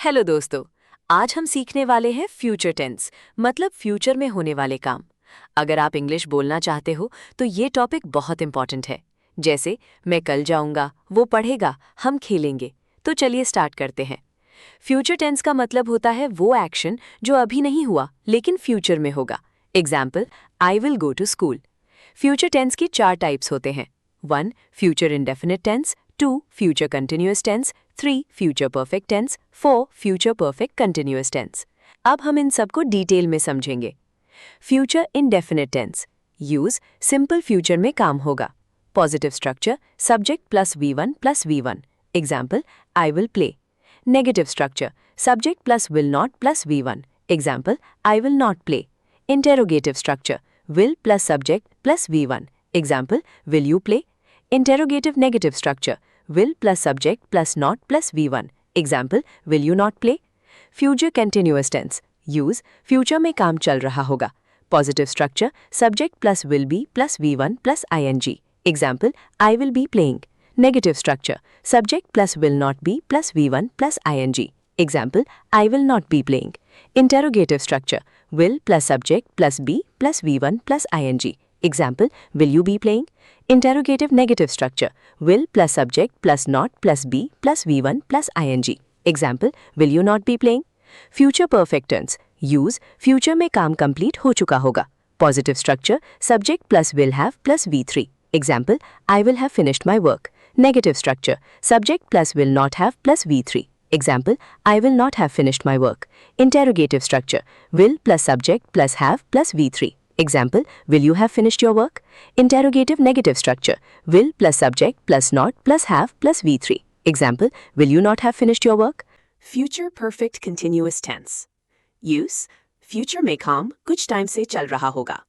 Hello दोस्तों। आज हम सीखने वाले हैं फ्यूचर टेंस, मतलब फ्यूचर में होने वाले काम। अगर आप इंग्लिश बोलना चाहते हो तो ये टॉपिक बहुत इंपॉर्टेंट है। जैसे मैं कल जाऊंगा, वो पढ़ेगा, हम खेलेंगे। तो चलिए स्टार्ट करते हैं। फ्यूचर टेंस का मतलब होता है वो एक्शन जो अभी नहीं हुआ लेकिन फ्यूचर में होगा। Example, I will go to school. Future tense की 4 टाइप्स होते हैं। 1. Future indefinite tense, 2. Future continuous tense, 3. Future perfect tense, 4. Future perfect continuous tense. अब हम इन सबको डिटेल में समझेंगे। Future indefinite tense use simple future में काम होगा। Positive structure, subject plus V1 plus V1। Example, I will play. Negative structure, subject plus will not plus V1। Example, I will not play. Interrogative structure, will plus subject plus V1. Example, will you play? Interrogative negative structure, will plus subject plus not plus V1. Example, will you not play? Future continuous tense, use future में काम चल रहा होगा। Positive structure, subject plus will be plus V1 plus ing. Example, I will be playing. Negative structure, subject plus will not be plus V1 plus ing. Example, I will not be playing. Interrogative structure, will plus subject plus be plus V1 plus ing. Example, will you be playing? Interrogative negative structure, will plus subject plus not plus be plus V1 plus ing. Example, will you not be playing? Future perfect tense, use future में काम complete हो चुका होगा। Positive structure, subject plus will have plus V3. Example, I will have finished my work. Negative structure, subject plus will not have plus V3. Example, I will not have finished my work. Interrogative structure, will plus subject plus have plus V3. Example, will you have finished your work? Interrogative negative structure, will plus subject plus not plus have plus V3. Example, will you not have finished your work? Future perfect continuous tense. Use future में काम कुछ time से चल रहा होगा।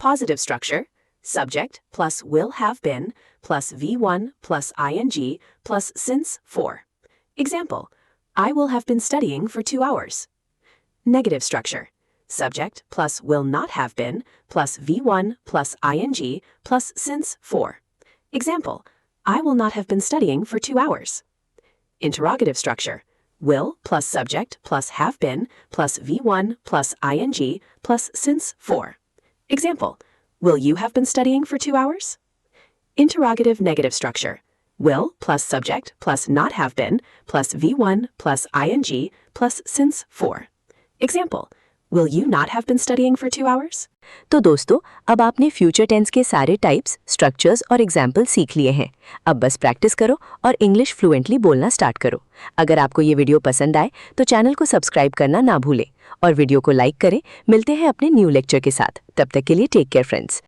Positive structure, subject plus will have been plus V1 plus ing plus since 4. Example, I will have been studying for 2 hours. Negative structure, subject plus will not have been plus V1 plus ing plus since 4. Example, I will not have been studying for 2 hours. Interrogative structure, will plus subject plus have been plus V1 plus ing plus since 4. Example, will you have been studying for 2 hours? Interrogative negative structure, will plus subject plus not have been plus V1 plus ing plus since 4. Example, will you not have been studying for 2 hours? तो दोस्तों, अब आपने future tense के सारे types, structures और example सीख लिए हैं। अब बस प्रैक्टिस करो और इंग्लिश फ्लुएंटली बोलना स्टार्ट करो। अगर आपको ये वीडियो पसंद आए तो चैनल को सब्सक्राइब करना ना भूलें और वीडियो को लाइक करें। मिलते हैं अपने न्यू लेक्चर के साथ। तब तक के लिए टेक केयर फ्रेंड्स।